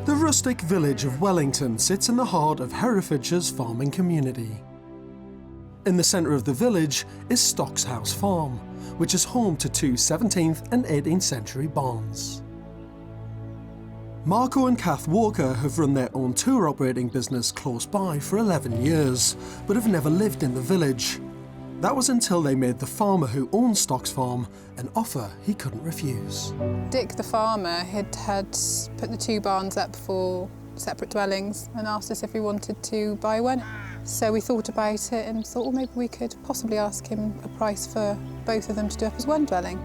The rustic village of Wellington sits in the heart of Herefordshire's farming community. In the centre of the village is Stocks House Farm, which is home to two 17th and 18th century barns. Marco and Kath Walker have run their own tour operating business close by for 11 years, but have never lived in the village. That was until they made the farmer who owns Stocks Farm an offer he couldn't refuse. Dick, the farmer, had put the two barns up for separate dwellings and asked us if we wanted to buy one. So we thought about it and thought, well, maybe we could possibly ask him a price for both of them to do up as one dwelling.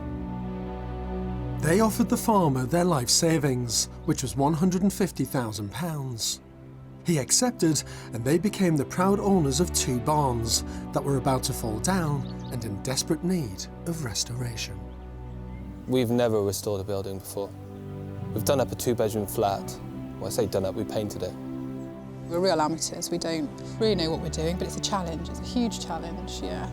They offered the farmer their life savings, which was £150,000. He accepted, and they became the proud owners of two barns that were about to fall down and in desperate need of restoration. We've never restored a building before. We've done up a two-bedroom flat. Well, I say done up, we painted it. We're real amateurs. We don't really know what we're doing, but it's a challenge. It's a huge challenge, yeah.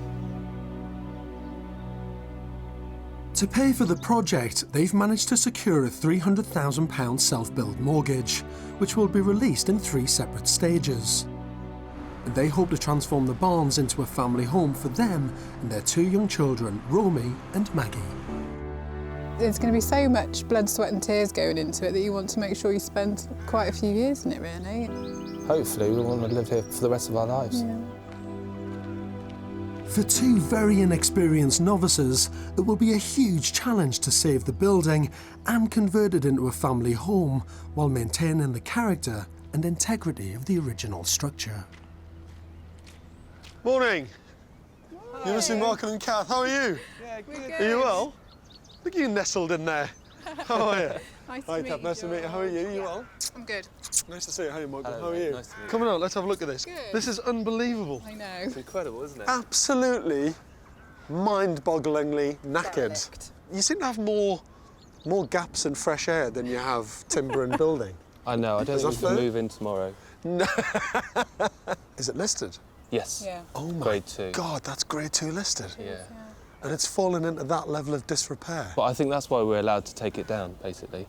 To pay for the project, they've managed to secure a £300,000 self-build mortgage, which will be released in 3 separate stages. And they hope to transform the barns into a family home for them and their 2 young children, Romy and Maggie. There's going to be so much blood, sweat and tears going into it that you want to make sure you spend quite a few years in it, really. Hopefully we want to live here for the rest of our lives. Yeah. For 2 very inexperienced novices, it will be a huge challenge to save the building and convert it into a family home while maintaining the character and integrity of the original structure. Morning. You must be Marco and Kath. How are you? Yeah, good. Are you well? Look at you nestled in there. How are you? Nice Hi, to meet Kath. you. Nice to meet you. How are you? You well? I'm good. Nice to see you. How are you, Marco? Hello, How are mate. you? Nice to meet you. Come on, let's have a look at this. Good. This is unbelievable. I know. It's incredible, isn't it? Absolutely mind-bogglingly knackered. Derelict. You seem to have more gaps in fresh air than you have timber and building. I know, I don't Is think that we can fair? move in tomorrow. No. Is it listed? Yes. Yeah. Oh my Grade 2. God, that's grade 2 listed. Yeah. And it's fallen into that level of disrepair. But I think that's why we're allowed to take it down, basically.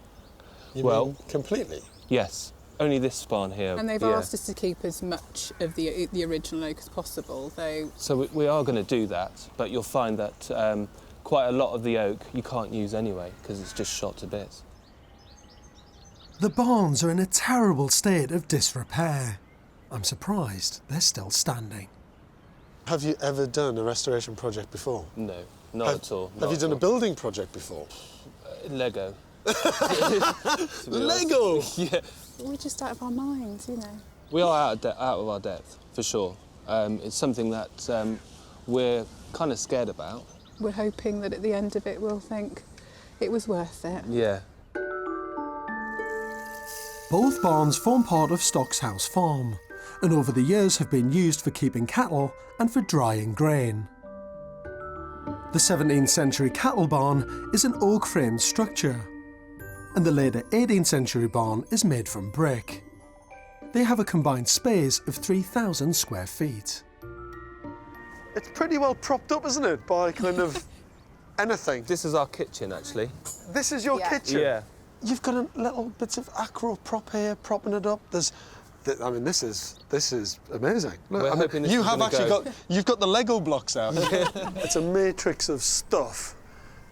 You Well- mean completely? Yes. Only this barn here. And they've yeah. asked us to keep as much of the original oak as possible, though. So we are going to do that, but you'll find that quite a lot of the oak you can't use anyway because it's just shot to bits. The barns are in a terrible state of disrepair. I'm surprised they're still standing. Have you ever done a restoration project before? No, not at all. Have you done a building project before? Lego. To be honest. Lego? Yeah. We're just out of our minds, you know. We are out of our depth, for sure. It's something that we're kind of scared about. We're hoping that at the end of it we'll think it was worth it. Yeah. Both barns form part of Stocks House Farm, and over the years have been used for keeping cattle and for drying grain. The 17th century cattle barn is an oak-framed structure, and the later 18th century barn is made from brick. They have a combined space of 3,000 square feet. It's pretty well propped up, isn't it, by kind of anything. This is our kitchen, actually. This is your Yeah. kitchen? Yeah. You've got a little bits of acro prop here, propping it up. I mean, this is amazing. Look, We're I mean, hoping this you is have gonna actually go. you've got the Lego blocks out. It's a matrix of stuff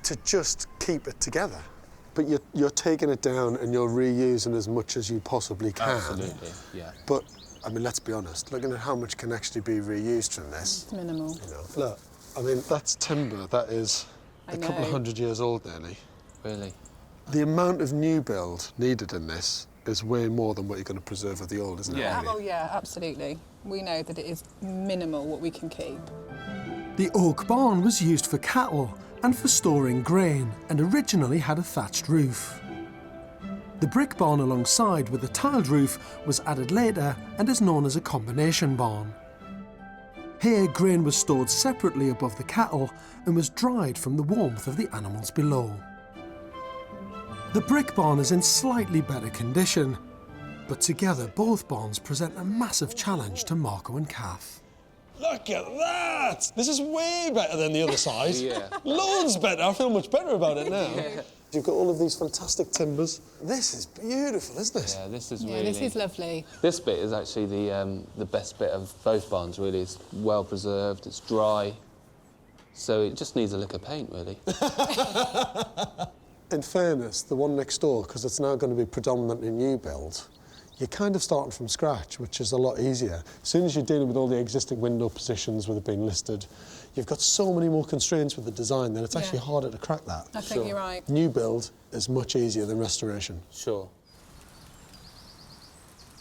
to just keep it together. But you're taking it down and you're reusing as much as you possibly can. Absolutely, yeah. But, I mean, let's be honest, looking at how much can actually be reused from this. It's minimal. You know, look, I mean, that's timber. That is I a couple of know. 100 years old nearly. Really. The amount of new build needed in this is way more than what you're going to preserve of the old, isn't Yeah. it? Oh, yeah, absolutely. We know that it is minimal what we can keep. The oak barn was used for cattle and for storing grain, and originally had a thatched roof. The brick barn alongside with a tiled roof was added later and is known as a combination barn. Here, grain was stored separately above the cattle and was dried from the warmth of the animals below. The brick barn is in slightly better condition, but together both barns present a massive challenge to Marco and Kath. Look at that! This is way better than the other side. Yeah. Loads better. I feel much better about it now. You've got all of these fantastic timbers. This is beautiful, isn't it? Yeah, this is Yeah, really... this is lovely. This bit is actually the best bit of both barns, really. It's well preserved, it's dry, so it just needs a lick of paint, really. In fairness, the one next door, because it's now going to be predominantly new build, you're kind of starting from scratch, which is a lot easier. As soon as you're dealing with all the existing window positions with it being listed, you've got so many more constraints with the design that it's actually harder to crack that. I think you're right. New build is much easier than restoration. Sure.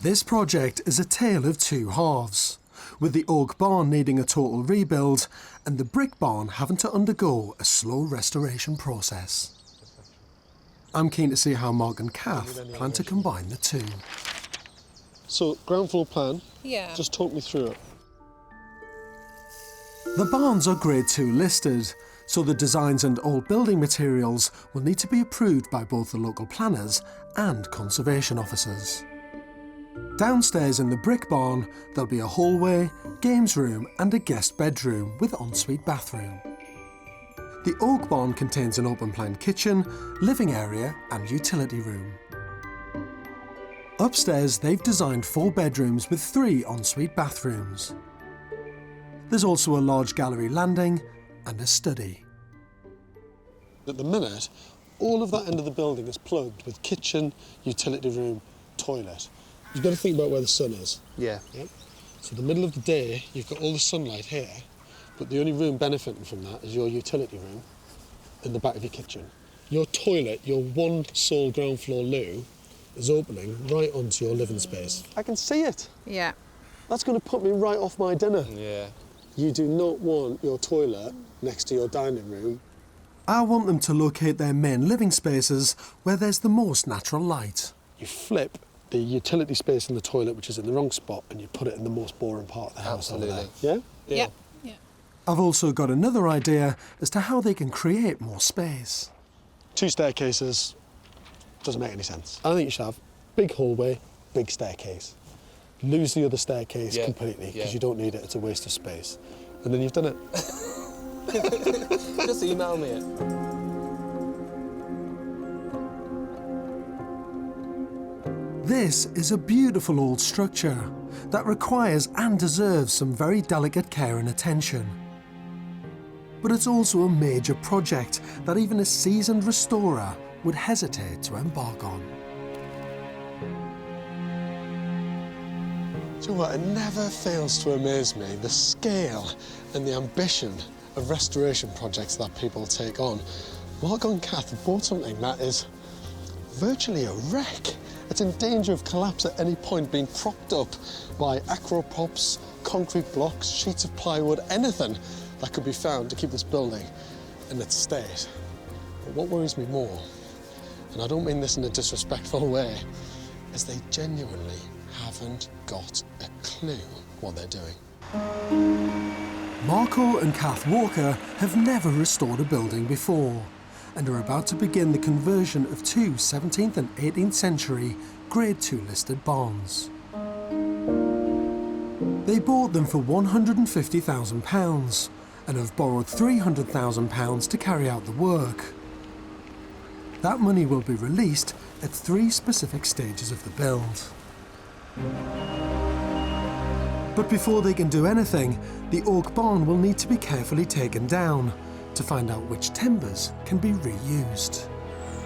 This project is a tale of two halves, with the oak barn needing a total rebuild and the brick barn having to undergo a slow restoration process. I'm keen to see how Mark and Kath plan to combine the two. So, ground floor plan, Yeah. just talk me through it. The barns are Grade 2 listed, so the designs and all building materials will need to be approved by both the local planners and conservation officers. Downstairs in the brick barn, there'll be a hallway, games room and a guest bedroom with ensuite bathroom. The oak barn contains an open-plan kitchen, living area and utility room. Upstairs, they've designed 4 bedrooms with 3 ensuite bathrooms. There's also a large gallery landing and a study. At the minute, all of that end of the building is plugged with kitchen, utility room, toilet. You've got to think about where the sun is. Yeah. Yep. So the middle of the day, you've got all the sunlight here, but the only room benefiting from that is your utility room in the back of your kitchen. Your toilet, your one sole ground floor loo, is opening right onto your living space. I can see it. Yeah. That's going to put me right off my dinner. Yeah. You do not want your toilet next to your dining room. I want them to locate their main living spaces where there's the most natural light. You flip the utility space in the toilet, which is in the wrong spot, and you put it in the most boring part of the house. Absolutely. Over there. Yeah? Yeah. Yeah. I've also got another idea as to how they can create more space. 2 staircases, doesn't make any sense. I think you should have big hallway, big staircase. Lose the other staircase completely, because you don't need it, it's a waste of space. And then you've done it. Just email me it. This is a beautiful old structure that requires and deserves some very delicate care and attention. But it's also a major project that even a seasoned restorer would hesitate to embark on. Do you know what? It never fails to amaze me, the scale and the ambition of restoration projects that people take on. Mark and Kath have bought something that is virtually a wreck. It's in danger of collapse at any point, being propped up by acropops, concrete blocks, sheets of plywood, anything that could be found to keep this building in its state. But what worries me more, and I don't mean this in a disrespectful way, is they genuinely haven't got a clue what they're doing. Marco and Kath Walker have never restored a building before and are about to begin the conversion of 2 17th and 18th century Grade 2 listed barns. They bought them for £150,000 and have borrowed £300,000 to carry out the work. That money will be released at 3 specific stages of the build. But before they can do anything, the oak barn will need to be carefully taken down to find out which timbers can be reused.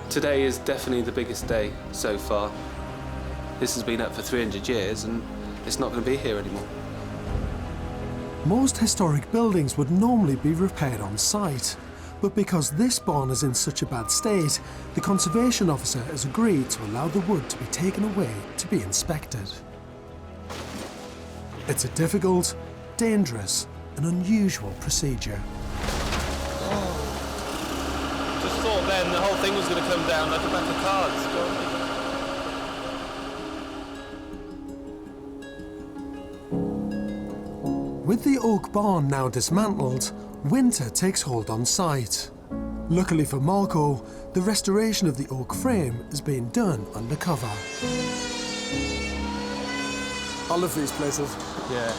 Today is definitely the biggest day so far. This has been up for 300 years and it's not going to be here anymore. Most historic buildings would normally be repaired on site, but because this barn is in such a bad state, the conservation officer has agreed to allow the wood to be taken away to be inspected. It's a difficult, dangerous and unusual procedure. Just thought then the whole thing was going to come down like a pack of cards. With the oak barn now dismantled, winter takes hold on site. Luckily for Marco, the restoration of the oak frame is being done undercover. I love these places. Yeah.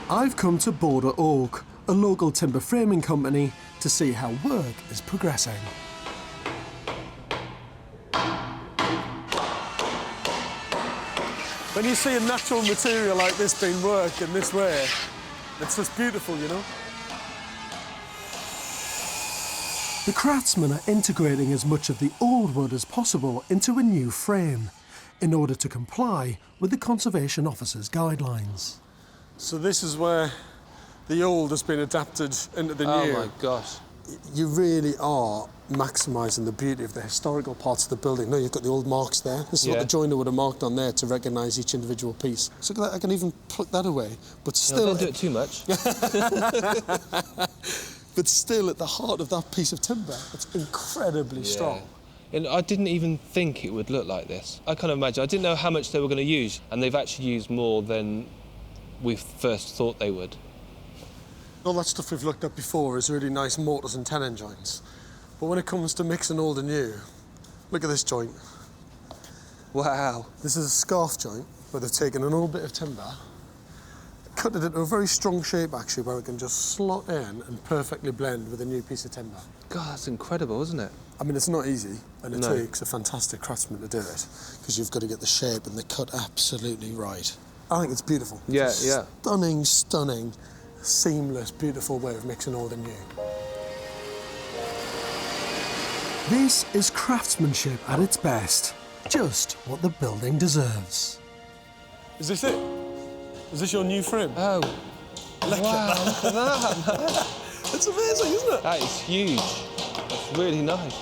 I've come to Border Oak, a local timber framing company, to see how work is progressing. When you see a natural material like this being worked in this way, it's just beautiful, you know? The craftsmen are integrating as much of the old wood as possible into a new frame in order to comply with the Conservation Officer's guidelines. So this is where the old has been adapted into the new. Oh my gosh. You really are maximising the beauty of the historical parts of the building. No, you've got the old marks there. This is what the joiner would have marked on there to recognise each individual piece. So I can even pluck that away, but still... No, don't do it too much. But still, at the heart of that piece of timber, it's incredibly strong. And I didn't even think it would look like this. I can't imagine. I didn't know how much they were going to use, and they've actually used more than we first thought they would. All that stuff we've looked at before is really nice mortars and tenon joints. But when it comes to mixing old and new, look at this joint. Wow. This is a scarf joint where they've taken an old bit of timber, cut it into a very strong shape, actually, where it can just slot in and perfectly blend with a new piece of timber. God, that's incredible, isn't it? I mean, it's not easy, and it takes a fantastic craftsman to do it, because you've got to get the shape and the cut absolutely right. I think it's beautiful. Yeah, it's a stunning, seamless, beautiful way of mixing old and new. This is craftsmanship at its best. Just what the building deserves. Is this it? Is this your new frame? Oh, wow, look at that. It's amazing, isn't it? That is huge. That's really nice.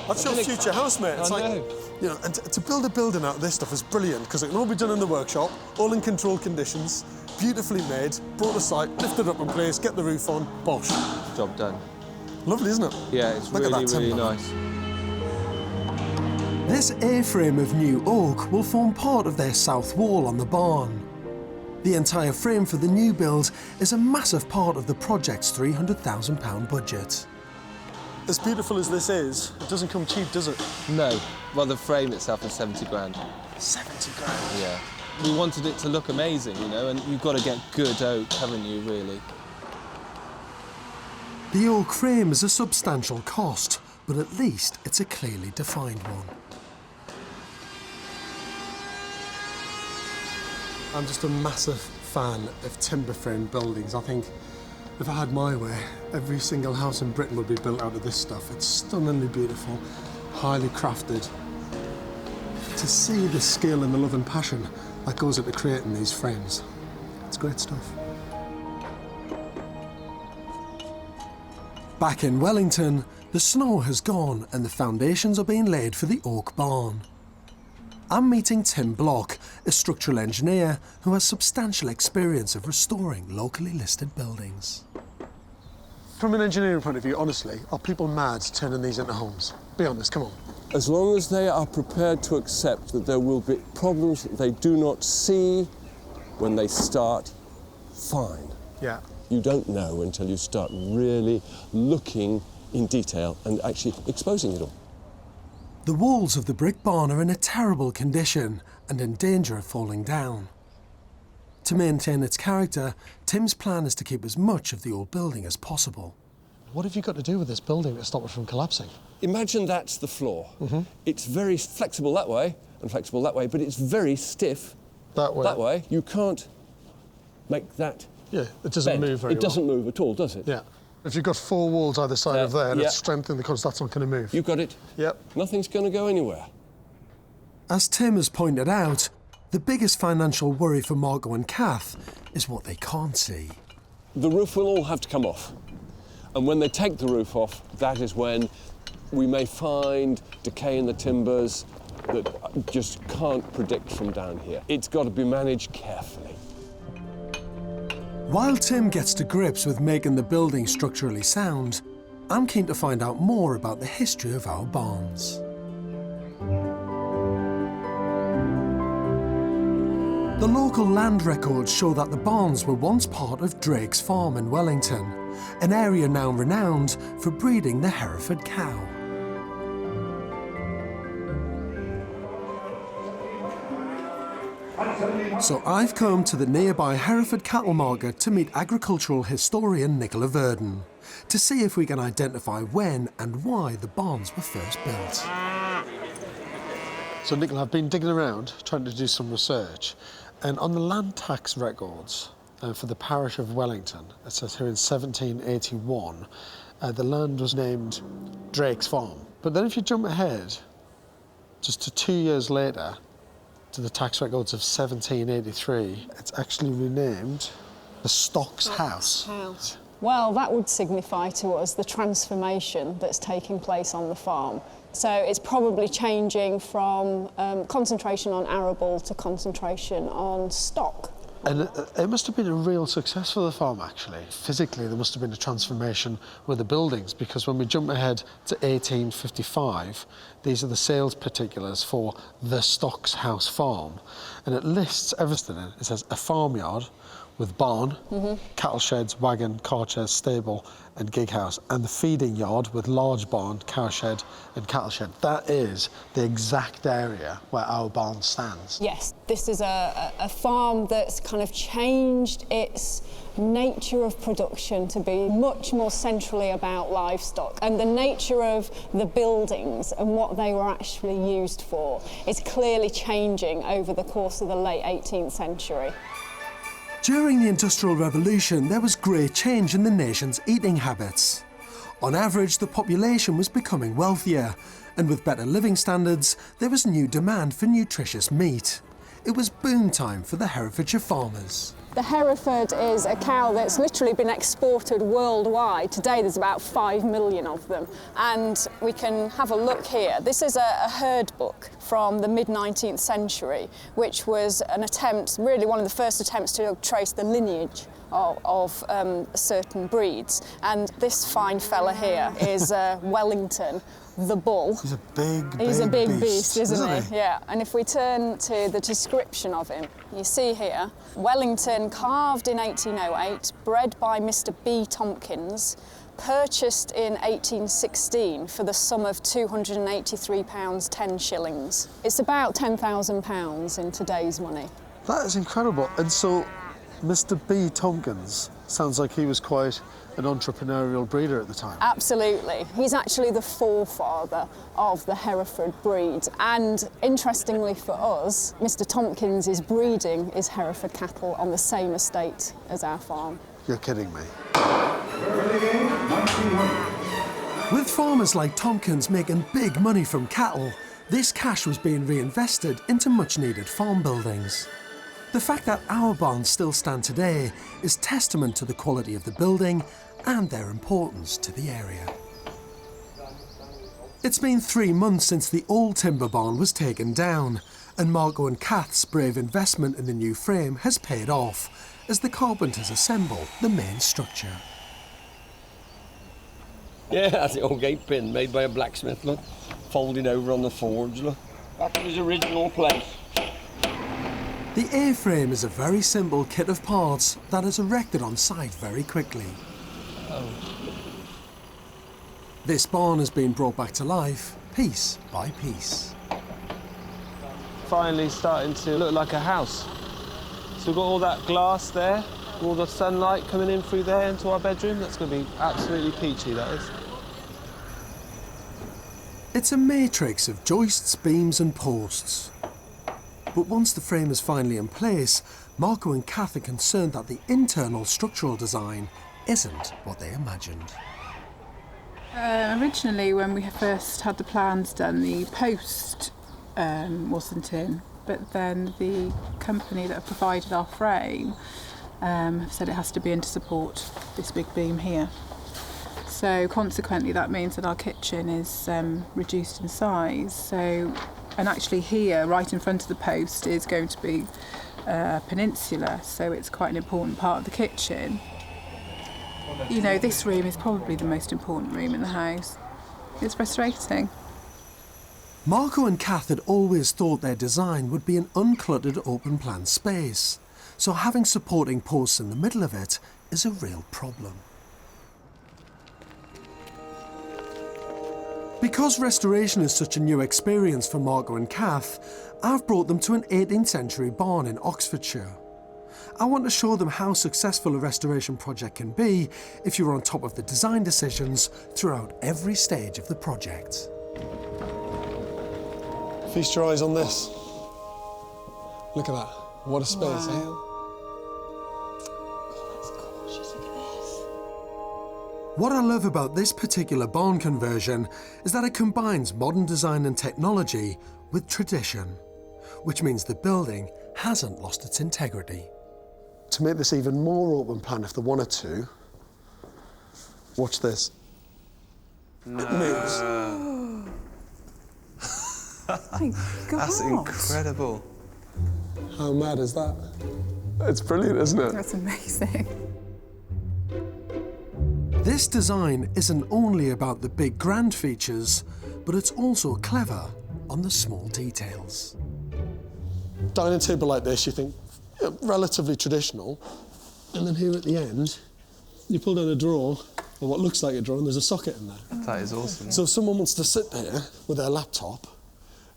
That's your future house, mate. It's I like, know. you know, and to build a building out of this stuff is brilliant, because it can all be done in the workshop, all in controlled conditions, beautifully made, brought to site, lifted up in place, get the roof on, bosh. Job done. Lovely, isn't it? Yeah, it's Look at really, that really timber. nice. This A-frame of new oak will form part of their south wall on the barn. The entire frame for the new build is a massive part of the project's £300,000 budget. As beautiful as this is, it doesn't come cheap, does it? No. Well, the frame itself is 70 grand. 70 grand? Yeah. We wanted it to look amazing, you know, and you've got to get good oak, haven't you, really? The oak frame is a substantial cost, but at least it's a clearly defined one. I'm just a massive fan of timber frame buildings. I think if I had my way, every single house in Britain would be built out of this stuff. It's stunningly beautiful, highly crafted. To see the skill and the love and passion that goes into creating these frames, it's great stuff. Back in Wellington, the snow has gone and the foundations are being laid for the oak barn. I'm meeting Tim Block, a structural engineer who has substantial experience of restoring locally listed buildings. From an engineering point of view, honestly, are people mad turning these into homes? Be honest, come on. As long as they are prepared to accept that there will be problems that they do not see when they start, fine. Yeah. You don't know until you start really looking in detail and actually exposing it all. The walls of the brick barn are in a terrible condition and in danger of falling down. To maintain its character, Tim's plan is to keep as much of the old building as possible. What have you got to do with this building to stop it from collapsing? Imagine that's the floor. It's very flexible that way and flexible that way, but it's very stiff That way? that way. You can't make that Yeah, it doesn't bend. move very well. It doesn't move at all, does it? Yeah. If you've got four walls either side of there, and yeah. it's strengthened because that's not going to move. You've got it. Yep. Nothing's going to go anywhere. As Tim has pointed out, the biggest financial worry for Margot and Kath is what they can't see. The roof will all have to come off. And when they take the roof off, that is when we may find decay in the timbers that just can't predict from down here. It's got to be managed carefully. While Tim gets to grips with making the building structurally sound, I'm keen to find out more about the history of our barns. The local land records show that the barns were once part of Drake's Farm in Wellington, an area now renowned for breeding the Hereford cow. So I've come to the nearby Hereford cattle market to meet agricultural historian Nicola Verdon to see if we can identify when and why the barns were first built. So Nicola, I've been digging around trying to do some research, and on the land tax records for the parish of Wellington, it says here in 1781, the land was named Drake's Farm. But then if you jump ahead just to 2 years later, to the tax records of 1783, it's actually renamed the Stocks House. Well, that would signify to us the transformation that's taking place on the farm. So it's probably changing from concentration on arable to concentration on stock. And it must have been a real success for the farm, actually. Physically, there must have been a transformation with the buildings, because when we jump ahead to 1855, these are the sales particulars for the Stocks House farm. And it lists everything in it. It says a farmyard with barn, cattle sheds, wagon, cart shed, stable and gig house, and the feeding yard with large barn, cow shed and cattle shed. That is the exact area where our barn stands. Yes, this is a farm that's kind of changed its nature of production to be much more centrally about livestock, and the nature of the buildings and what they were actually used for is clearly changing over the course of the late 18th century. During the Industrial Revolution, there was great change in the nation's eating habits. On average, the population was becoming wealthier, and with better living standards, there was new demand for nutritious meat. It was boom time for the Herefordshire farmers. The Hereford is a cow that's literally been exported worldwide. Today there's about 5 million of them, and we can have a look here. This is a herd book from the mid-19th century, which was an attempt, really one of the first attempts to trace the lineage of certain breeds. And this fine fella here is Wellington, the bull. He's a big He's a big beast, isn't he? Yeah. And if we turn to the description of him, you see here, Wellington, calved in 1808, bred by Mr. B. Tompkins, purchased in 1816 for the sum of £283, 10 shillings. It's about £10,000 in today's money. That is incredible. And so Mr. B. Tompkins sounds like he was quite an entrepreneurial breeder at the time. Absolutely. He's actually the forefather of the Hereford breed. And interestingly for us, Mr. Tompkins is breeding his Hereford cattle on the same estate as our farm. You're kidding me. With farmers like Tompkins making big money from cattle, this cash was being reinvested into much-needed farm buildings. The fact that our barns still stand today is testament to the quality of the building and their importance to the area. It's been 3 months since the old timber barn was taken down, and Marco and Kath's brave investment in the new frame has paid off as the carpenters assemble the main structure. Yeah, that's the old gate pin made by a blacksmith, look. Folded over on the forge, look. That's his original place. The A-frame is a very simple kit of parts that is erected on site very quickly. This barn has been brought back to life, piece by piece. Finally starting to look like a house. So we've got all that glass there, all the sunlight coming in through there into our bedroom. That's going to be absolutely peachy, that is. It's a matrix of joists, beams and posts. But once the frame is finally in place, Marco and Kath are concerned that the internal structural design isn't what they imagined. Originally, when we first had the plans done, the post wasn't in, but then the company that provided our frame said it has to be in to support this big beam here. So consequently, that means that our kitchen is reduced in size. And actually here, right in front of the post, is going to be a peninsula, so it's quite an important part of the kitchen. You know, this room is probably the most important room in the house. It's frustrating. Marco and Kath had always thought their design would be an uncluttered open-plan space, so having supporting posts in the middle of it is a real problem. Because restoration is such a new experience for Marco and Kath, I've brought them to an 18th century barn in Oxfordshire. I want to show them how successful a restoration project can be if you're on top of the design decisions throughout every stage of the project. Feast your eyes on this. Look at that. What a space, eh? Wow. Oh, that's gorgeous. Look at this. What I love about this particular barn conversion is that it combines modern design and technology with tradition, which means the building hasn't lost its integrity. To make this even more open plan, if they wanted to, watch this. No. It moves. My God. That's incredible. How mad is that? It's brilliant, isn't it? That's amazing. This design isn't only about the big grand features, but it's also clever on the small details. Dining table like this, you think, relatively traditional. And then here at the end, you pull down a drawer, or what looks like a drawer, and there's a socket in there. That is awesome. So if someone wants to sit there with their laptop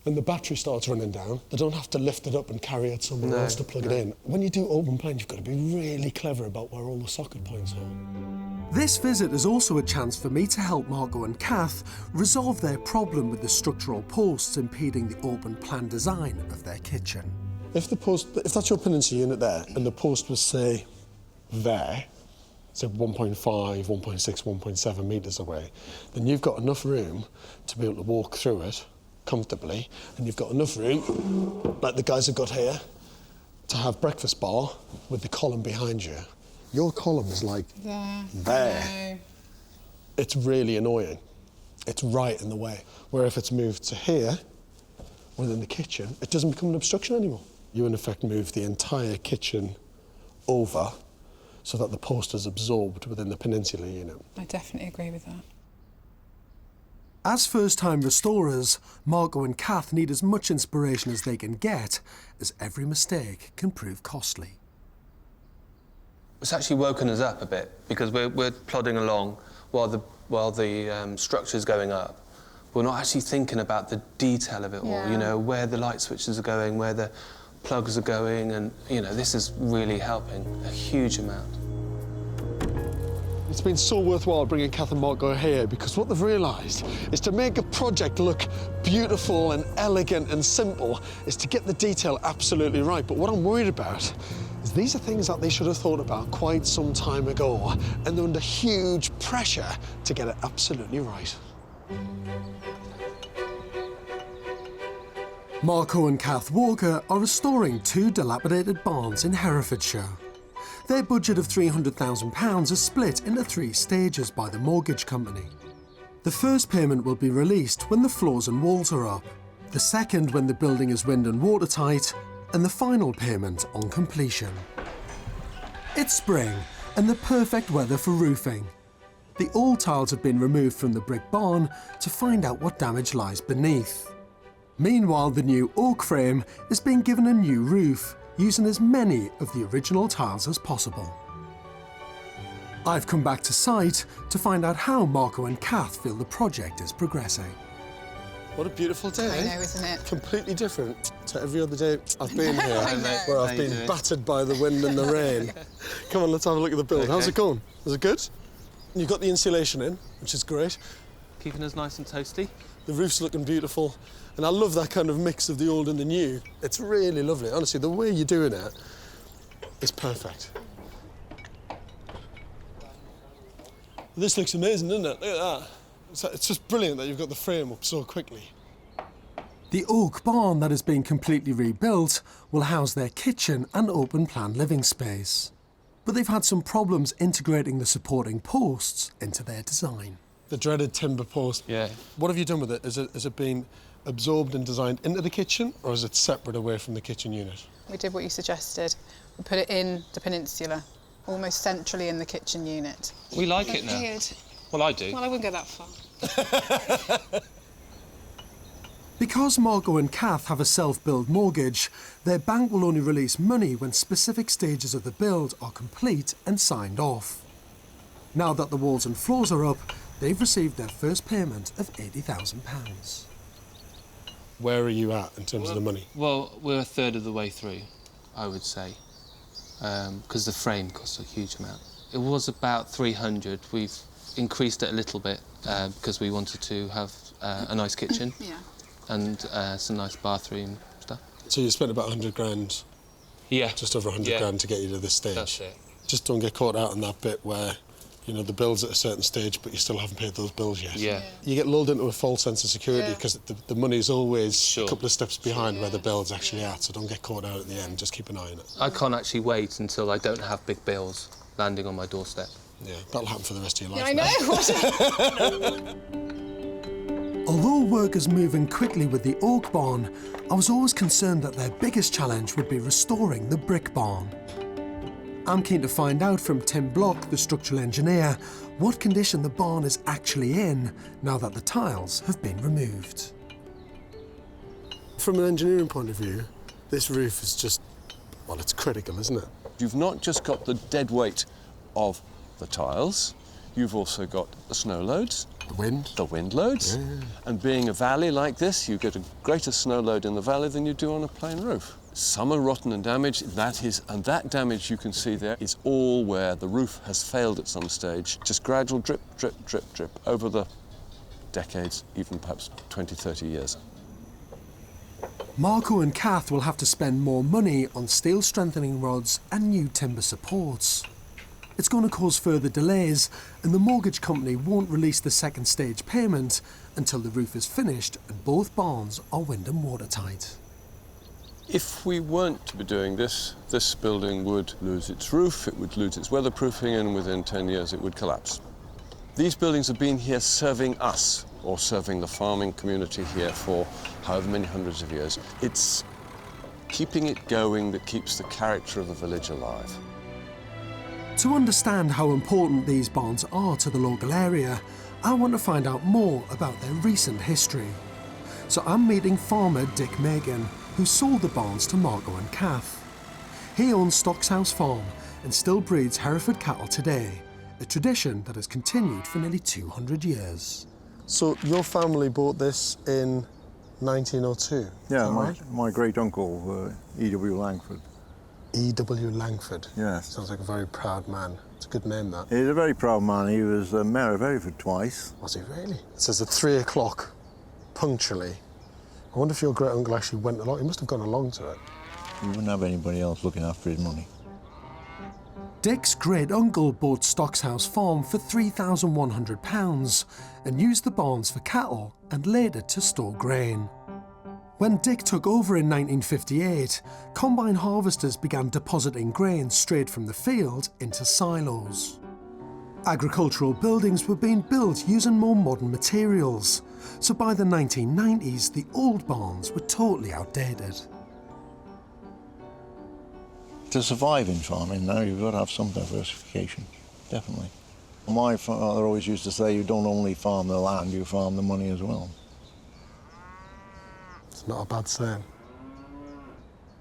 and the battery starts running down, they don't have to lift it up and carry it somewhere else to plug it in. When you do open plan, you've got to be really clever about where all the socket points are. This visit is also a chance for me to help Margot and Kath resolve their problem with the structural posts impeding the open plan design of their kitchen. If that's your peninsula unit there, and the post was, say, there, say 1.5, 1.6, 1.7 metres away, then you've got enough room to be able to walk through it comfortably, and you've got enough room, like the guys have got here, to have breakfast bar with the column behind you. Your column is like there. It's really annoying. It's right in the way. Where if it's moved to here, within the kitchen, it doesn't become an obstruction anymore. You, in effect, move the entire kitchen over so that the post is absorbed within the peninsula unit. I definitely agree with that. As first-time restorers, Margot and Kath need as much inspiration as they can get, as every mistake can prove costly. It's actually woken us up a bit because we're plodding along while the structure's going up. We're not actually thinking about the detail of it all, you know, where the light switches are going, where the plugs are going, and, you know, this is really helping a huge amount. It's been so worthwhile bringing Kath and Margot here because what they've realised is to make a project look beautiful and elegant and simple is to get the detail absolutely right. But what I'm worried about is these are things that they should have thought about quite some time ago, and they're under huge pressure to get it absolutely right. Margot and Kath Walker are restoring two dilapidated barns in Herefordshire. Their budget of £300,000 is split into 3 stages by the mortgage company. The first payment will be released when the floors and walls are up, the second when the building is wind and watertight, and the final payment on completion. It's spring and the perfect weather for roofing. The old tiles have been removed from the brick barn to find out what damage lies beneath. Meanwhile, the new oak frame is being given a new roof, using as many of the original tiles as possible. I've come back to site to find out how Margot and Kath feel the project is progressing. What a beautiful day. I know, isn't it? Completely different to every other day I've been here, know. where I've been battered by the wind and the rain. Come on, let's have a look at the build. Okay. How's it going? Is it good? You've got the insulation in, which is great. Keeping us nice and toasty. The roof's looking beautiful. And I love that kind of mix of the old and the new. It's really lovely. Honestly, the way you're doing it is perfect. This looks amazing, doesn't it? Look at that. It's just brilliant that you've got the frame up so quickly. The oak barn that is being completely rebuilt will house their kitchen and open-plan living space. But they've had some problems integrating the supporting posts into their design. The dreaded timber post. Yeah. What have you done with it? Has it been absorbed and designed into the kitchen, or is it separate away from the kitchen unit? We did what you suggested. We put it in the peninsula, almost centrally in the kitchen unit. We like it now. Weird. Well, I do. Well, I wouldn't go that far. Because Margot and Kath have a self-build mortgage, their bank will only release money when specific stages of the build are complete and signed off. Now that the walls and floors are up, they've received their first payment of £80,000. Where are you at in terms of the money? Well, we're a third of the way through, I would say, because the frame costs a huge amount. It was about 300. We've increased it a little bit because we wanted to have a nice kitchen. Yeah. and some nice bathroom stuff. So you spent about 100 grand, Yeah. just over 100 grand to get you to this stage. That's it. Just don't get caught out in that bit where, you know, the bill's at a certain stage, but you still haven't paid those bills yet. Yeah. You get lulled into a false sense of security because the money's always Sure. a couple of steps behind where the bill's actually at, so don't get caught out at the end, just keep an eye on it. I can't actually wait until I don't have big bills landing on my doorstep. Yeah, that'll happen for the rest of your life. I know. Although work is moving quickly with the oak barn, I was always concerned that their biggest challenge would be restoring the brick barn. I'm keen to find out from Tim Block, the structural engineer, what condition the barn is actually in now that the tiles have been removed. From an engineering point of view, this roof is just, well, it's critical, isn't it? You've not just got the dead weight of the tiles, you've also got the snow loads, the wind loads, and being a valley like this, you get a greater snow load in the valley than you do on a plain roof. Some are rotten and damaged, and that damage you can see there is all where the roof has failed at some stage. Just gradual drip, drip, drip, drip over the decades, even perhaps 20, 30 years. Marco and Kath will have to spend more money on steel strengthening rods and new timber supports. It's going to cause further delays, and the mortgage company won't release the second stage payment until the roof is finished and both barns are wind and watertight. If we weren't to be doing this, this building would lose its roof, it would lose its weatherproofing, and within 10 years it would collapse. These buildings have been here serving us, or serving the farming community here for however many hundreds of years. It's keeping it going that keeps the character of the village alive. To understand how important these barns are to the local area, I want to find out more about their recent history. So I'm meeting farmer Dick Megan, who sold the barns to Margot and Kath. He owns Stocks House Farm and still breeds Hereford cattle today, a tradition that has continued for nearly 200 years. So your family bought this in 1902? Yeah, right? my great-uncle, E.W. Langford. E.W. Langford? Yes. Sounds like a very proud man. It's a good name, that. He's a very proud man. He was mayor of Hereford twice. Was he really? It says at 3 o'clock, punctually. I wonder if your great-uncle actually went along. He must have gone along to it. He wouldn't have anybody else looking after his money. Dick's great-uncle bought Stocks House Farm for £3,100 and used the barns for cattle and later to store grain. When Dick took over in 1958, combine harvesters began depositing grain straight from the field into silos. Agricultural buildings were being built using more modern materials, so by the 1990s, the old barns were totally outdated. To survive in farming now, you've got to have some diversification, definitely. My father always used to say, you don't only farm the land, you farm the money as well. It's not a bad saying.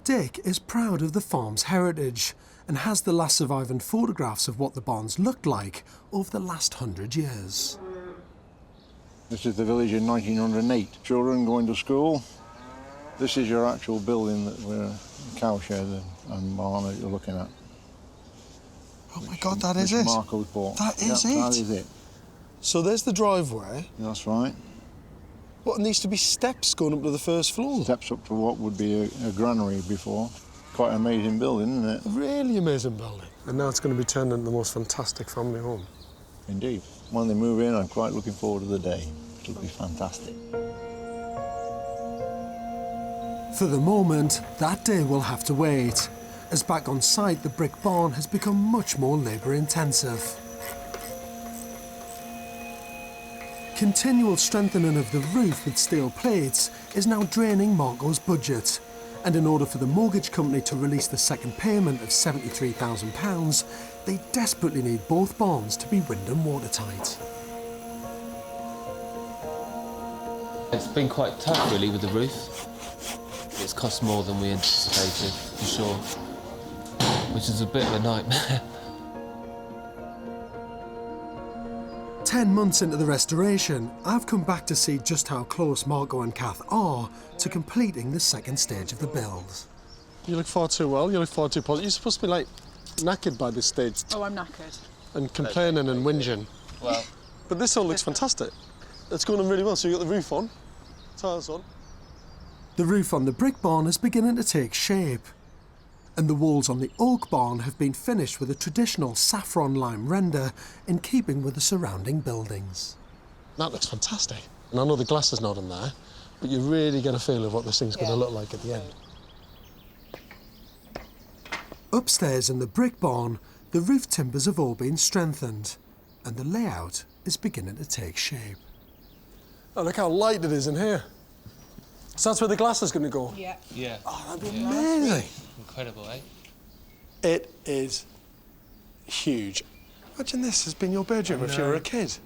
Dick is proud of the farm's heritage and has the last surviving photographs of what the barns looked like over the last 100 years. This is the village in 1908. Children going to school. This is your actual building that we're cowshed and barn that you're looking at. Oh my God, that is it. Marco's bought. That is it. That is it. So there's the driveway. That's right. What, and there used to be steps going up to the first floor? Steps up to what would be a granary before. Quite an amazing building, isn't it? A really amazing building. And now it's going to be turned into the most fantastic family home. Indeed. When they move in, I'm quite looking forward to the day. It'll be fantastic. For the moment, that day will have to wait, as back on site the brick barn has become much more labour-intensive. Continual strengthening of the roof with steel plates is now draining Marco's budget, and in order for the mortgage company to release the second payment of £73,000, they desperately need both barns to be wind and watertight. It's been quite tough, really, with the roof. It's cost more than we anticipated, for sure, which is a bit of a nightmare. 10 months into the restoration, I've come back to see just how close Marco and Kath are to completing the second stage of the build. You look far too well, you look far too positive. You're supposed to be, like, knackered by this stage. Oh, I'm knackered. And complaining and whinging. Well, But this all looks fantastic. It's going on really well. So you got the roof on, tiles on, The roof on the brick barn is beginning to take shape, and the walls on the oak barn have been finished with a traditional saffron lime render in keeping with the surrounding buildings. That looks fantastic. And I know the glass is not in there, but you really get a feel of what this thing's going to look like at the end. Upstairs in the brick barn, the roof timbers have all been strengthened, and the layout is beginning to take shape. Oh, look how light it is in here. So that's where the glass is going to go? Yeah. Yeah. Oh, that'd be amazing. Incredible, eh? It is huge. Imagine this has been your bedroom if you were a kid.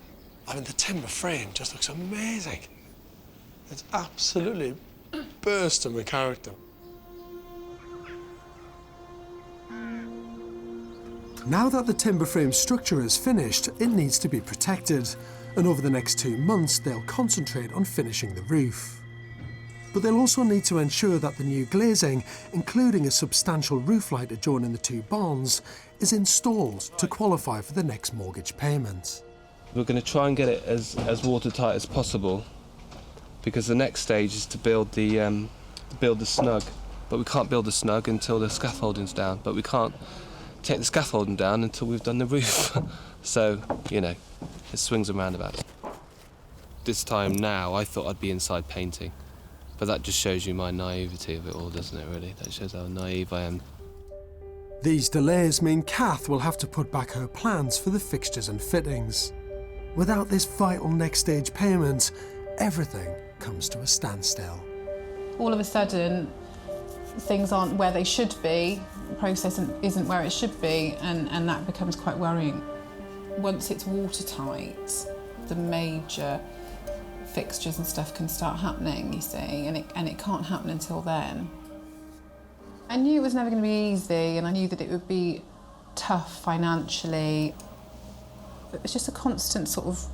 I mean, the timber frame just looks amazing. It's absolutely bursting with character. Now that the timber frame structure is finished, it needs to be protected, and over the next 2 months they'll concentrate on finishing the roof. But they'll also need to ensure that the new glazing, including a substantial roof light adjoining the 2 barns, is installed to qualify for the next mortgage payment. We're going to try and get it as watertight as possible, because the next stage is to build the snug. But we can't build the snug until the scaffolding's down. But we can't take the scaffolding down until we've done the roof. So, you know, it swings and roundabouts. This time now, I thought I'd be inside painting. But that just shows you my naivety of it all, doesn't it, really? That shows how naive I am. These delays mean Kath will have to put back her plans for the fixtures and fittings. Without this vital next stage payment, everything comes to a standstill. All of a sudden, things aren't where they should be, the process isn't where it should be, and that becomes quite worrying. Once it's watertight, the major fixtures and stuff can start happening, you see, and it can't happen until then. I knew it was never going to be easy, and I knew that it would be tough financially. It's just a constant sort of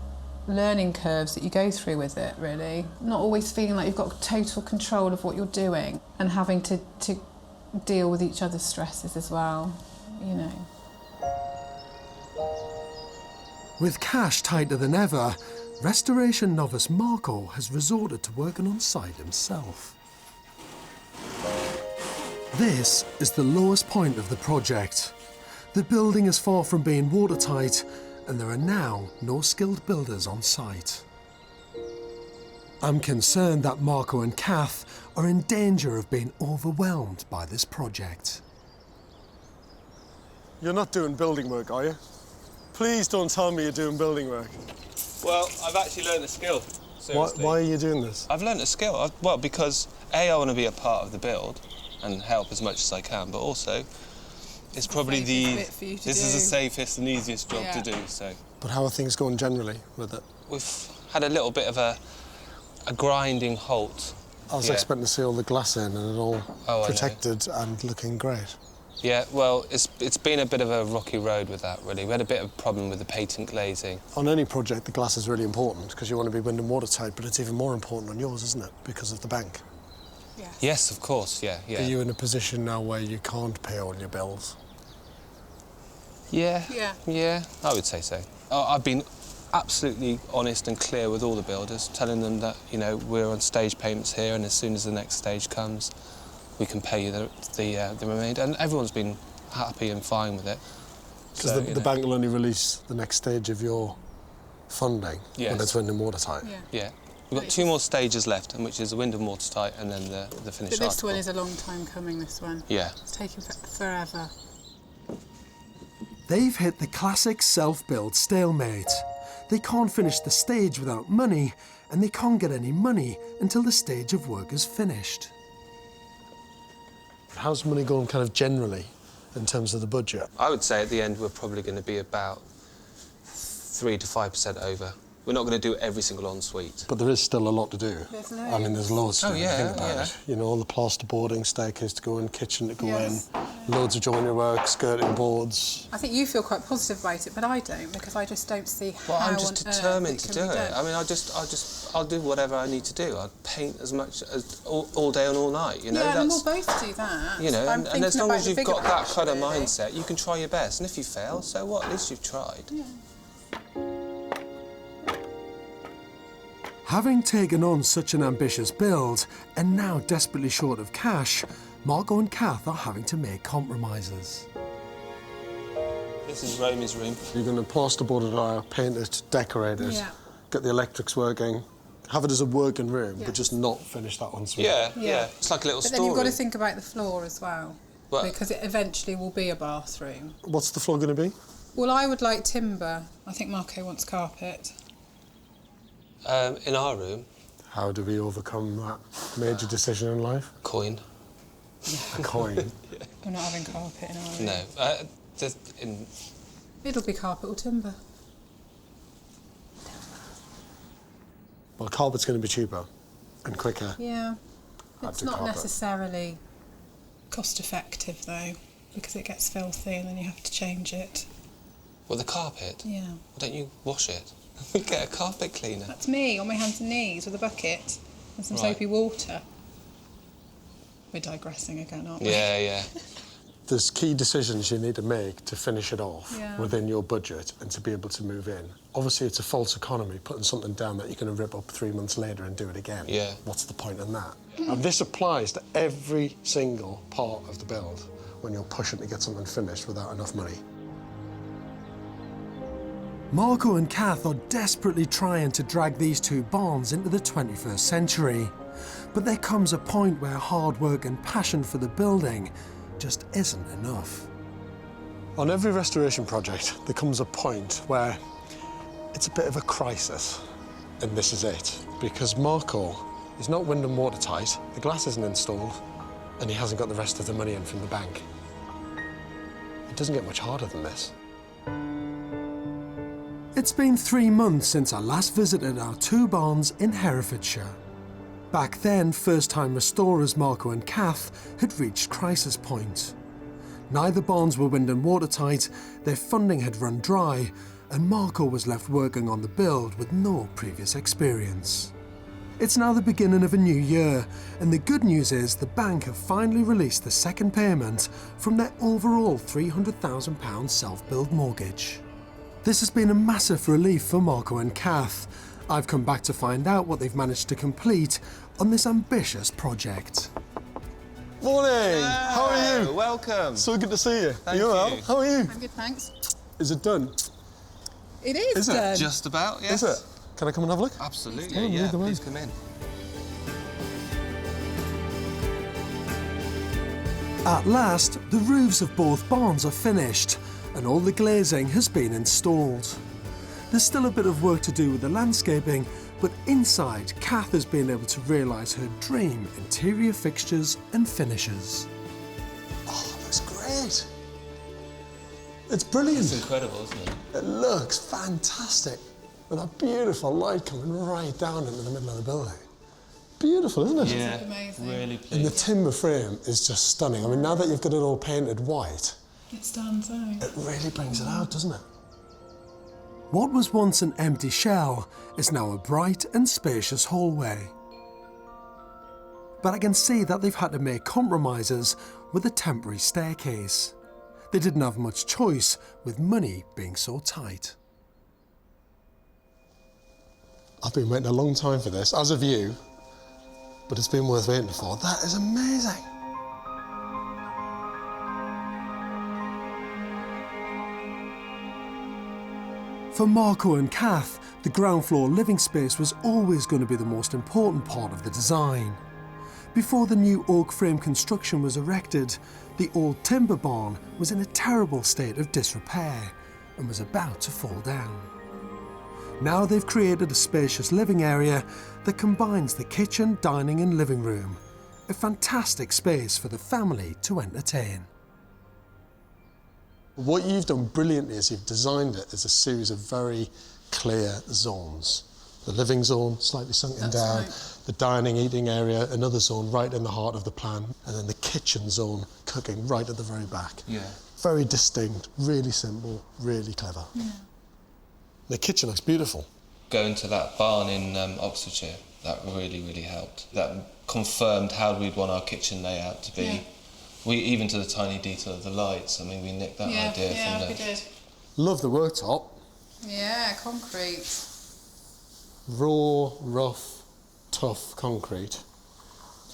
learning curves that you go through with it, really. Not always feeling like you've got total control of what you're doing, and having to deal with each other's stresses as well, you know. With cash tighter than ever, restoration novice Marco has resorted to working on site himself. This is the lowest point of the project. The building is far from being watertight, and there are now no skilled builders on site. I'm concerned that Marco and Kath are in danger of being overwhelmed by this project. You're not doing building work, are you? Please don't tell me you're doing building work. Well, I've actually learned a skill, seriously. Why are you doing this? I've learned a skill. Well, because I want to be a part of the build and help as much as I can, but also it's probably this is the safest and easiest job to do, so. But how are things going generally with it? We've had a little bit of a grinding halt. I was expecting to see all the glass in and it all protected and looking great. Yeah, well, it's been a bit of a rocky road with that, really. We had a bit of a problem with the patent glazing. On any project, the glass is really important because you want to be wind and watertight, but it's even more important on yours, isn't it? Because of the bank. Yes, of course, yeah. Are you in a position now where you can't pay all your bills? Yeah, I would say so. I've been absolutely honest and clear with all the builders, telling them that, you know, we're on stage payments here, and as soon as the next stage comes, we can pay you the remainder. And everyone's been happy and fine with it. Because the bank will only release the next stage of your funding when it's wind and watertight. Yeah. We've got 2 more stages left, which is the wind and watertight and then the finished But this article. one is a long time coming, this one. Yeah. It's taken forever. They've hit the classic self-build stalemate. They can't finish the stage without money, and they can't get any money until the stage of work is finished. How's money going kind of generally in terms of the budget? I would say at the end we're probably going to be about 3 to 5% over. We're not going to do every single ensuite. But there is still a lot to do. There's loads. I mean, there's loads to do. yeah, Think about it. You know, all the plasterboarding, staircase to go in, kitchen to go in, loads of joinery work, skirting boards. I think you feel quite positive about it, but I don't, because I just don't see how I'm just determined to do it. Done. I mean, I'll do whatever I need to do. I'll paint as much as all day and all night, you know? Yeah, and we'll both do that. You know, and as long as you've got that kind of mindset, you can try your best. And if you fail, so what? At least you've tried. Yeah. Having taken on such an ambitious build and now desperately short of cash, Marco and Kath are having to make compromises. This is Romy's room. You're going to plasterboard it out, paint it, decorate it, Yeah. get the electrics working, have it as a working room, but just not finish that one. Yeah. It's like a little But story. then you've got to think about the floor as well, Well- because it eventually will be a bathroom. What's the floor going to be? Well, I would like timber. I think Marco wants carpet. In our room, How do we overcome that major decision in life? coin. A coin. We're not having carpet in our room. No. It'll be carpet or timber. Well, carpet's going to be cheaper and quicker. Yeah. Add It's to not carpet. necessarily cost effective though, because it gets filthy and then you have to change it. Well, the carpet. Yeah. Why don't you wash it? Get a carpet cleaner. That's me on my hands and knees with a bucket and some Right. soapy water. We're digressing again, aren't we? Yeah. There's key decisions you need to make to finish it off Yeah. within your budget and to be able to move in. Obviously, it's a false economy, putting something down that you're going to rip up 3 months later and do it again. Yeah. What's the point in that? And this applies to every single part of the build when you're pushing to get something finished without enough money. Marco and Kath are desperately trying to drag these two barns into the 21st century. But there comes a point where hard work and passion for the building just isn't enough. On every restoration project, there comes a point where it's a bit of a crisis. And this is it. Because Marco is not wind and watertight, the glass isn't installed, and he hasn't got the rest of the money in from the bank. It doesn't get much harder than this. It's been 3 months since I last visited our two barns in Herefordshire. Back then, first-time restorers Marco and Kath had reached crisis point. Neither barns were wind and watertight, their funding had run dry, and Marco was left working on the build with no previous experience. It's now the beginning of a new year, and the good news is the bank have finally released the second payment from their overall £300,000 self-build mortgage. This has been a massive relief for Marco and Kath. I've come back to find out what they've managed to complete on this ambitious project. Morning! How are you? Welcome. So good to see you. Thank you well? you. How are you? I'm good, thanks. Is it done? It is, Is it? done. Just about, yes. Is it? Can I come and have a look? Absolutely, Oh, yeah. lead the way. Please come in. At last, the roofs of both barns are finished and all the glazing has been installed. There's still a bit of work to do with the landscaping, but inside, Kath has been able to realise her dream interior fixtures and finishes. Oh, it looks great. It's brilliant. It's incredible, isn't it? It looks fantastic. With that beautiful light coming right down into the middle of the building. Beautiful, isn't it? Yeah, amazing. really And the pleased. timber frame is just stunning. I mean, now that you've got it all painted white, It stands out. it really brings it out, doesn't it? What was once an empty shell is now a bright and spacious hallway. But I can see that they've had to make compromises with a temporary staircase. They didn't have much choice with money being so tight. I've been waiting a long time for this, as have you, but it's been worth waiting for. That is amazing. For Marco and Kath, the ground floor living space was always going to be the most important part of the design. Before the new oak frame construction was erected, the old timber barn was in a terrible state of disrepair and was about to fall down. Now they've created a spacious living area that combines the kitchen, dining and living room, a fantastic space for the family to entertain. What you've done brilliantly is you've designed it as a series of very clear zones. The living zone, slightly sunken That's down, right. the dining, eating area, another zone right in the heart of the plan, and then the kitchen zone, cooking right at the very back. Yeah. Very distinct, really simple, really clever. Yeah. The kitchen looks beautiful. Going to that barn in Oxfordshire, that really, really helped. That confirmed how we'd want our kitchen layout to be. Yeah. We even to the tiny detail of the lights. I mean, we nicked that idea from we the. did. Love the worktop. Yeah, concrete. raw, rough, tough concrete,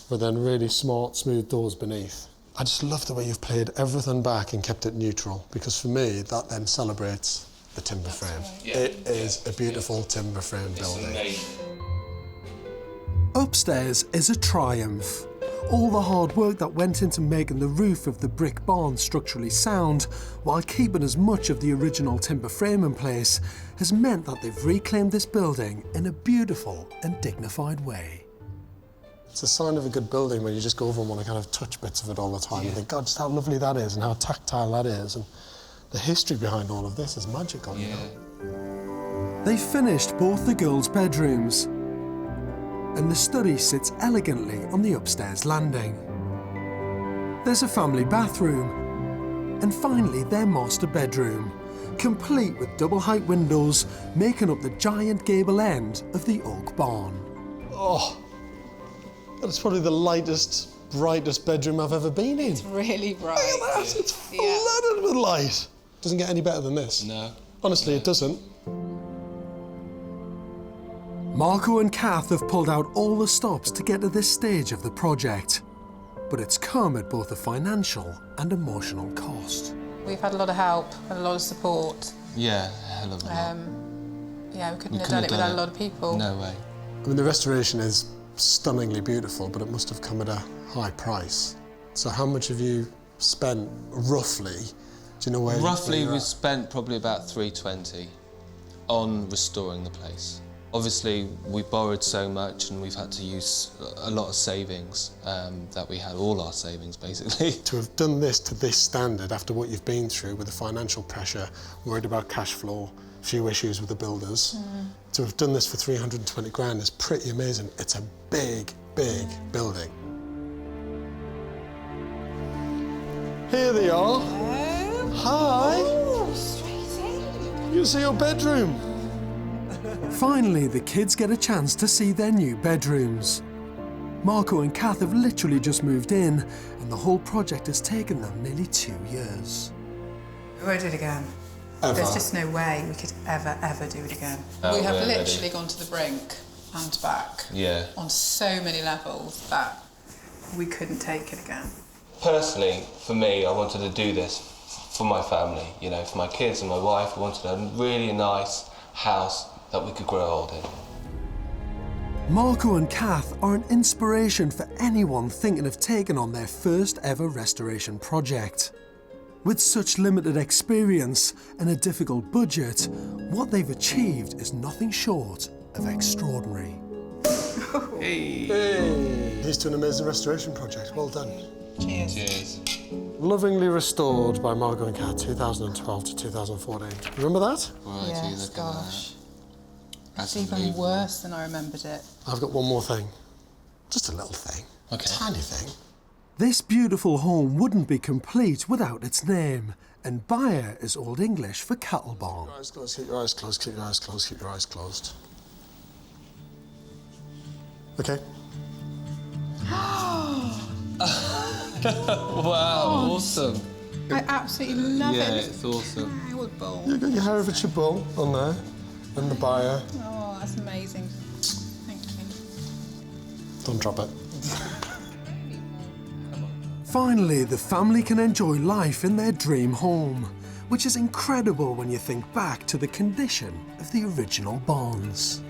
with then really smart, smooth doors beneath. I just love the way you've played everything back and kept it neutral, because for me, that then celebrates the timber frame. Right. Yeah. It is a beautiful timber frame building. Upstairs is a triumph. All the hard work that went into making the roof of the brick barn structurally sound, while keeping as much of the original timber frame in place, has meant that they've reclaimed this building in a beautiful and dignified way. It's a sign of a good building when you just go over and want to kind of touch bits of it all the time and think, God, just how lovely that is and how tactile that is. And the history behind all of this is magical, you know. They finished both the girls' bedrooms, and the study sits elegantly on the upstairs landing. There's a family bathroom, and finally their master bedroom, complete with double-height windows making up the giant gable end of the oak barn. Oh, that's probably the lightest, brightest bedroom I've ever been in. It's really bright. Look at that, it's flooded with light. Doesn't get any better than this. No. Honestly, it doesn't. Marco and Kath have pulled out all the stops to get to this stage of the project, but it's come at both a financial and emotional cost. We've had a lot of help and a lot of support. Yeah, hell of a lot. Yeah, we couldn't have done it without a lot of people. No way. I mean, the restoration is stunningly beautiful, but it must have come at a high price. So how much have you spent, roughly? Do you know where Roughly, you're we at? spent probably about 320 on restoring the place. Obviously, we borrowed so much and we've had to use a lot of savings that we had, all our savings basically. To have done this to this standard after what you've been through with the financial pressure, worried about cash flow, a few issues with the builders, to have done this for 320 grand is pretty amazing. It's a big, big building. Here they are. Hello. Hi. Oh, straight in. You can see your bedroom. Finally, the kids get a chance to see their new bedrooms. Marco and Kath have literally just moved in, and the whole project has taken them nearly 2 years. We won't do it again. Ever. There's just no way we could ever do it again. Oh, we have really? literally gone to the brink and back on so many levels that we couldn't take it again. Personally, for me, I wanted to do this for my family, you know, for my kids and my wife. I wanted a really nice house that we could grow old in. Marco and Kath are an inspiration for anyone thinking of taking on their first ever restoration project. With such limited experience and a difficult budget, what they've achieved is nothing short of extraordinary. Hey! Here's to an amazing restoration project. Well done. Cheers. Cheers. Lovingly restored by Margot and Kat, 2012 to 2014. Remember that? Right, Yes, look at gosh. that. It's That's even unbelievable. worse than I remembered it. I've got one more thing. Just a little thing. Okay. Tiny thing. This beautiful home wouldn't be complete without its name, and Bayer is Old English for cattle barn. Eyes closed, keep your eyes closed, keep your eyes closed, keep your eyes closed. Okay. Wow, awesome. I absolutely love Yeah, it. it's awesome. Terrible. You've got your Herefordshire bull on there, and the Bayer. Oh, that's amazing. Thank you. Don't drop it. Finally, the family can enjoy life in their dream home, which is incredible when you think back to the condition of the original barns.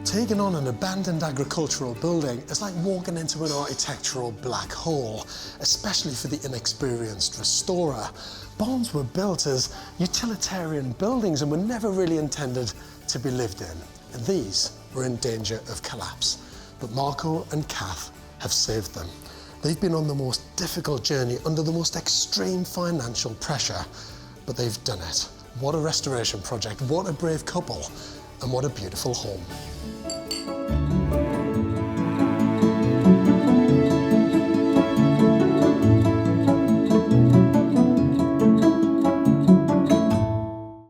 Taking on an abandoned agricultural building is like walking into an architectural black hole, especially for the inexperienced restorer. Barns were built as utilitarian buildings and were never really intended to be lived in. And these were in danger of collapse. But Marco and Kath have saved them. They've been on the most difficult journey under the most extreme financial pressure, but they've done it. What a restoration project, what a brave couple, and what a beautiful home.